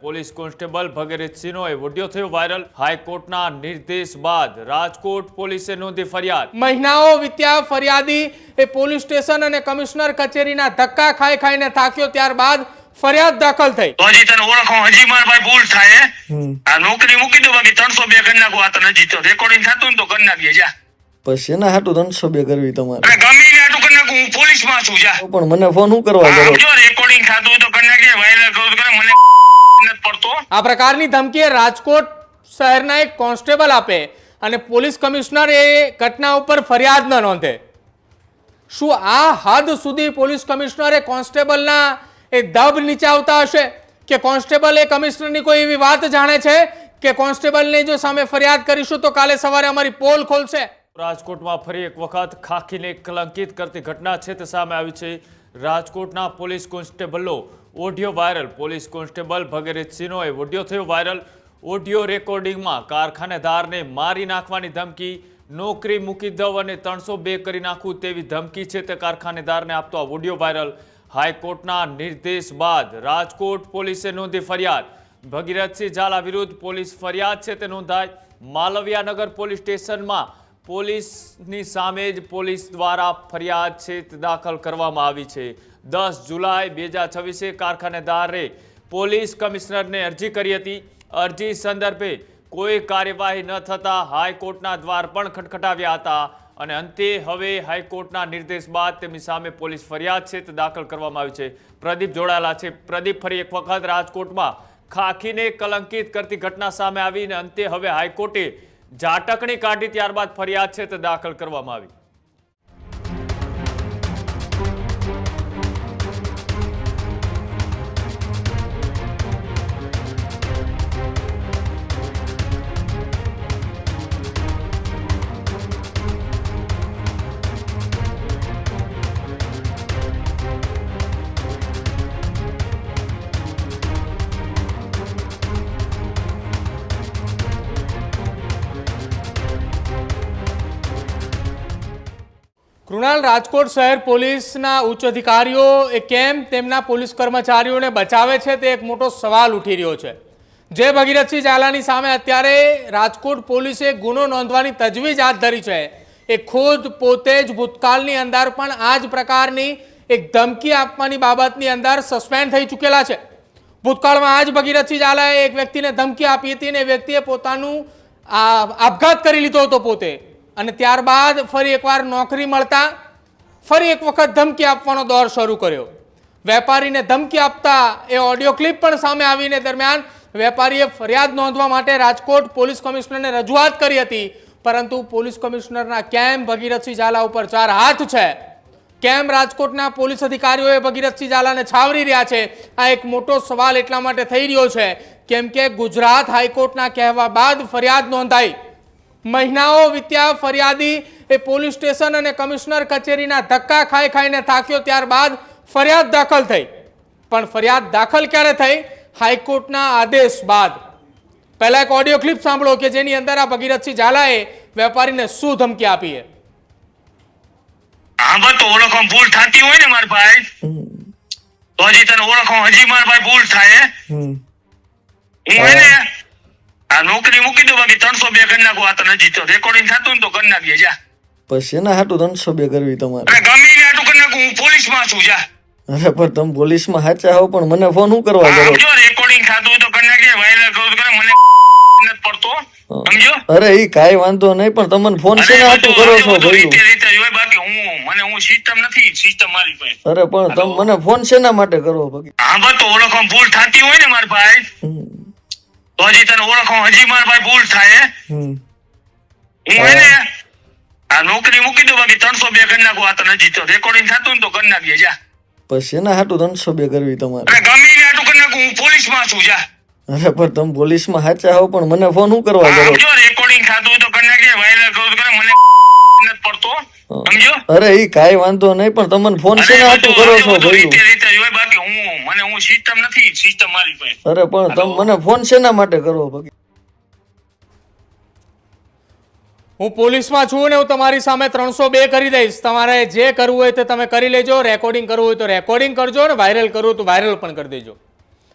Police constable Bhagirath સિંહનો video થયો viral. હાઈકોર્ટના નિર્દેશ બાદ રાજકોટ પોલીસે નોંધી ફરિયાદ। મહિનાઓ વીત્યા, ફરિયાદી એ પોલીસ સ્ટેશન અને કમિશનર કચેરીના ધક્કા ખાઈને થાક્યો, ત્યારબાદ ફરિયાદ દાખલ થઈ। તો હજી તને ઓળખો, હજી મારા ભાઈ ભૂલ થાય આ નોકરી મૂકી દો, બાકી 302 કરી નાખો। આ તને હજી તો રેકોર્ડિંગ થતું ને તો કરી નાખીએ જા। પછી એના હાટું 302 કરવી તમારે? અરે ગમે ને હાટું કરી નાખું, હું પોલીસમાં છું જા। પણ મને ફોન શું કરવા કરો? જો રેકોર્ડિંગ થતું હોય તો કરી નાખીએ, વાયરલ કરું તો કરે, મને નથી પડતો। આ પ્રકારની ધમકી રાજકોટ શહેરના એક કોન્સ્ટેબલ આપે અને પોલીસ કમિશનર એ ઘટના ઉપર ફરિયાદ ન નોંધે। શું આ હદ સુધી પોલીસ કમિશનરે કોન્સ્ટેબલના એ દબ નીચાવતા હશે કે કોન્સ્ટેબલ એ કમિશનરની કોઈ એવી વાત જાણે છે કે કોન્સ્ટેબલને જો સામે ફરિયાદ કરીશું તો કાલે સવારે અમારી પોલ ખોલશે? રાજકોટમાં ફરી એક વખત ખાખીને કલંકિત કરતી ઘટના છે તે સામે આવી છે। રાજકોટના પોલીસ કોન્સ્ટેબલનો audio viral. Police constable Bhagirath સિંહનો વિડીયો થયો વાયરલ। ઓડિયો રેકોર્ડિંગમાં કારખાનેદારને મારી નાખવાની ધમકી, નોકરી મૂકી દઉં અને 302 કરી નાખું તેવી ધમકી છે તે કારખાનેદારને આપતો આ ઓડિયો વાયરલ। હાઈકોર્ટના નિર્દેશ બાદ રાજકોટ પોલીસે નોંધી ફરિયાદ। ભગીરથસિંહ ઝાલા વિરુદ્ધ પોલીસ ફરિયાદ છે તે નોંધાઈ। માલવિયાનગર પોલીસ સ્ટેશનમાં પોલીસની સામે જ પોલીસ દ્વારા ફરિયાદ છે તે દાખલ કરવામાં આવી છે। 10 જુલાઈ 2026 કારખાનેદારે પોલીસ કમિશનરને અરજી કરી હતી। અરજી સંદર્ભે કોઈ કાર્યવાહી ન થતાં હાઈકોર્ટના દ્વાર પણ ખટખટાવ્યા હતા અને અંતે હવે હાઈકોર્ટના નિર્દેશ બાદ તેમની સામે પોલીસ ફરિયાદ છે તે દાખલ કરવામાં આવી છે। પ્રદીપ જોડાયેલા છે। પ્રદીપ, ફરી એક વખત રાજકોટમાં ખાખીને કલંકિત કરતી ઘટના સામે આવીને અંતે હવે હાઈકોર્ટે ઝાટકણી કાઢી, ત્યારબાદ ફરિયાદ છે તે દાખલ કરવામાં આવી। કૃણાલ, રાજકોટ શહેર પોલીસના ઉચ્ચ અધિકારીઓ એ કેમ તેમના પોલીસ કર્મચારીઓને બચાવે છે તે એક મોટો સવાલ ઉઠી રહ્યો છે। જે ભગીરથસિંહ ઝાલાની સામે અત્યારે રાજકોટ પોલીસે ગુનો નોંધવાની તજવીજ હાથ ધરી છે, એ ખુદ પોતે જ ભૂતકાળની અંદર પણ આ જ પ્રકારની એક ધમકી આપવાની બાબતની અંદર સસ્પેન્ડ થઈ ચૂકેલા છે। ભૂતકાળમાં આ જ ભગીરથસિંહ ઝાલાએ એક વ્યક્તિને ધમકી આપી હતી અને એ વ્યક્તિએ પોતાનું આપઘાત કરી લીધો હતો પોતે, અને ત્યારબાદ ફરી એકવાર નોકરી મળતા ફરી એક વખત ધમકી આપવાનો દોર શરૂ કર્યો। વેપારીને ધમકી આપતા એ ઓડિયો ક્લિપ પણ સામે આવીને દરમિયાન વેપારીએ ફરિયાદ નોંધવા માટે રાજકોટ પોલીસ કમિશનરને રજૂઆત કરી હતી, પરંતુ પોલીસ કમિશનરના કેમ ભગીરથસિંહ ઝાલા ઉપર 4 હાથ છે, કેમ રાજકોટના પોલીસ અધિકારીઓએ ભગીરથસિંહ ઝાલાને છાવરી રહ્યા છે, આ એક મોટો સવાલ એટલા માટે થઈ રહ્યો છે કેમ કે ગુજરાત હાઈકોર્ટના કહેવા બાદ ફરિયાદ નોંધાઈ। મહિનાઓ વીત્યા, ફરિયાદી એ પોલીસ સ્ટેશન અને કમિશનર કચેરીના ધક્કા ખાઈને થાક્યો, ત્યારબાદ ફરિયાદ દાખલ થઈ। પણ ફરિયાદ દાખલ ક્યારે થઈ? હાઈકોર્ટના આદેશ બાદ। પહેલા એક ઓડિયો ક્લિપ સાંભળો કે જેની અંદર આ ભગીરથસિંહ ઝાલાએ વેપારીને શું ધમકી આપી છે। હા બસ, તો ઓળખો ભૂલ થતી હોય ને મારા ભાઈ, તો હજી તને ઓળખો, હજી મારા ભાઈ ભૂલ થાય હું હે ને આ નોકરી મૂકી દો, બાકી 302 કરી નાખો। આ તને હજી તો રેકોર્ડિંગ થતું ને તો કરી નાખીએ જા। પછી એના હાટું 302 કરવી તમારે? અરે ગમે ને હાટું કરી નાખું, હું પોલીસમાં છું જા। અરે પણ તમે પોલીસમાં સાચા હો, પણ મને ફોન શું કરવા કરો? જો રેકોર્ડિંગ થતું હોય તો કરી નાખીએ, વાયરલ કરું તો કરે, મને નથી પડતો, સમજો? અરે ઈ કાઈ વાંધો નહીં, પણ તમે ફોન શેના હાટું કરો છો ભાઈ? રીતે હોય, બાકી હું સિસ્ટમ નથી, સિસ્ટમ મારી પાસે। અરે પણ તમે મને ફોન શેના માટે કરો ભાઈ? હા બસ, તો ઓળખો ભૂલ થતી હોય ને મારા ભાઈ, તો હજી તને ઓળખો, હજી મારા ભાઈ ભૂલ થાય હું હે ને આ નોકરી મૂકી દો, બાકી 302 કરી નાખો। આ તને હજી તો રેકોર્ડિંગ થતું ને તો કરી નાખીએ જા। પછી એના હાટું 302 કરવી તમારે? અરે ગમે ને હાટું કરી નાખું, હું પોલીસમાં છું જા। અરે પણ તમે પોલીસમાં સાચા હો, પણ મને ફોન શું કરવા કરો? જો રેકોર્ડિંગ થતું હોય તો કરી નાખીએ, વાયરલ કરું તો કરે, મને નથી પડતો, સમજો? અરે ઈ કાઈ વાંધો નહીં, પણ તમે ફોન શેના હાટું કરો છો ભાઈ? રીતે હોય, બાકી હું સિસ્ટમ નથી, સિસ્ટમ મારી પાસે। અરે પણ તમે મને ફોન શેના માટે કરો ભાઈ? હું પોલીસમાં છું ને હું તમારી સામે 302 કરી દઈશ। તમારે જે કરવું હોય તે તમે કરી લેજો। રેકોર્ડિંગ કરવું હોય તો રેકોર્ડિંગ કરજો ને વાયરલ કરવું તો વાયરલ પણ કરી દેજો।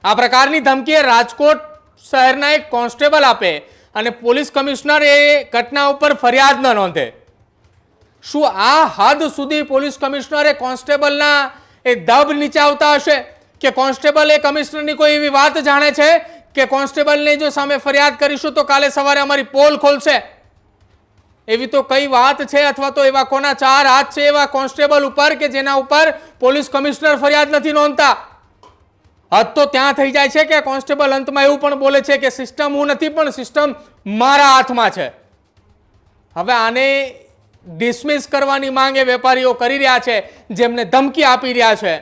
આ પ્રકારની ધમકી રાજકોટ શહેરના એક કોન્સ્ટેબલ આપે અને પોલીસ કમિશનર એ ઘટના ઉપર ફરિયાદ ન નોંધે. શું આ હદ સુધી પોલીસ કમિશનરે કોન્સ્ટેબલના એ દબ નીચાવતા હશે કે કોન્સ્ટેબલ એ કમિશનરની કોઈ એવી વાત જાણે છે કે કોન્સ્ટેબલને જો સામે ફરિયાદ કરીશું તો કાલે સવારે અમારી પોલ ખોલશે? એવી તો કઈ વાત છે અથવા તો એવા કોના ચાર હાથ છે એવા કોન્સ્ટેબલ ઉપર કે જેના ઉપર પોલીસ કમિશનર ફરિયાદ નથી નોંધતા? હદ તો ત્યાં થઈ જાય છે કે કોન્સ્ટેબલ અંતમાં એવું પણ બોલે છે કે સિસ્ટમ હું નથી પણ સિસ્ટમ મારા હાથમાં છે. હવે આને ડિસમિસ કરવાની માંગ એ વેપારીઓ કરી રહ્યા છે જેમને ધમકી આપી રહ્યા છે.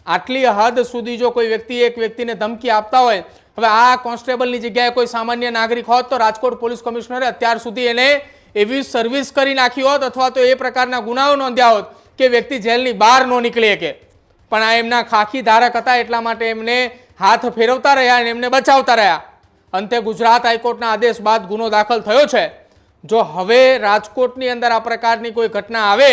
આટલી હદ સુધી જો કોઈ વ્યક્તિ એક વ્યક્તિને ધમકી આપતા હોય, હવે આ કોન્સ્ટેબલની જગ્યાએ કોઈ સામાન્ય નાગરિક હોત તો રાજકોટ પોલીસ કમિશનરે અત્યાર સુધી એને એવી સર્વિસ કરી નાખી હોત અથવા તો એ પ્રકારના ગુનાઓ નોંધ્યા હોત કે વ્યક્તિ જેલની બહાર ન નીકળી શકે. પણ આ એમના ખાખી ધારક હતા એટલા માટે એમને હાથ ફેરવતા રહ્યા અને એમને બચાવતા રહ્યા. અંતે ગુજરાત હાઈકોર્ટના આદેશ બાદ ગુનો દાખલ થયો છે. જો હવે રાજકોટની અંદર આ પ્રકારની કોઈ ઘટના આવે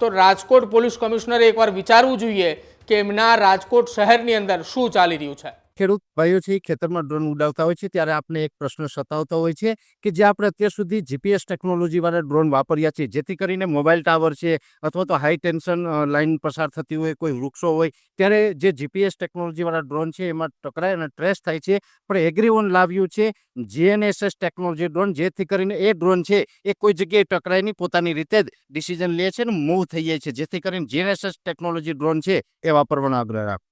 તો રાજકોટ પોલીસ કમિશનરે એકવાર વિચારવું જોઈએ કે એમના રાજકોટ શહેરની અંદર શું ચાલી રહ્યું છે. ખેડૂત ભાઈઓ છે ખેતરમાં ડ્રોન ઉડાવતા હોય છે ત્યારે આપણે એક પ્રશ્ન સતાવતો હોય છે કે જે આપણે અત્યાર સુધી જીપીએસ ટેકનોલોજીવાળા ડ્રોન વાપર્યા છે, જેથી કરીને મોબાઈલ ટાવર છે અથવા તો હાઈ ટેન્શન લાઇન પસાર થતી હોય, કોઈ વૃક્ષો હોય, ત્યારે જે જીપીએસ ટેકનોલોજીવાળા ડ્રોન છે એમાં ટકરાય અને ટ્રેસ થાય છે. પણ એગ્રીઓન લાવ્યું છે GNSS ટેકનોલોજી ડ્રોન, જેથી કરીને એ ડ્રોન છે એ કોઈ જગ્યાએ ટકરાય નહીં, પોતાની રીતે જ ડિસિઝન લે છે અને મૂવ થઈ જાય છે, જેથી કરીને GNSS ટેકનોલોજી ડ્રોન છે એ વાપરવાનો આગ્રહ રાખો.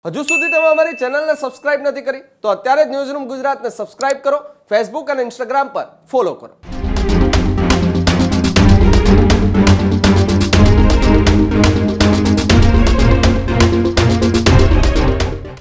હજુ સુધી તમે અમારી ચેનલને સબસ્ક્રાઇબ નથી કરી તો અત્યારે જ ન્યૂઝરૂમ ગુજરાતને સબસ્ક્રાઇબ કરો, ફેસબુક અને ઇન્સ્ટાગ્રામ પર ફોલો કરો.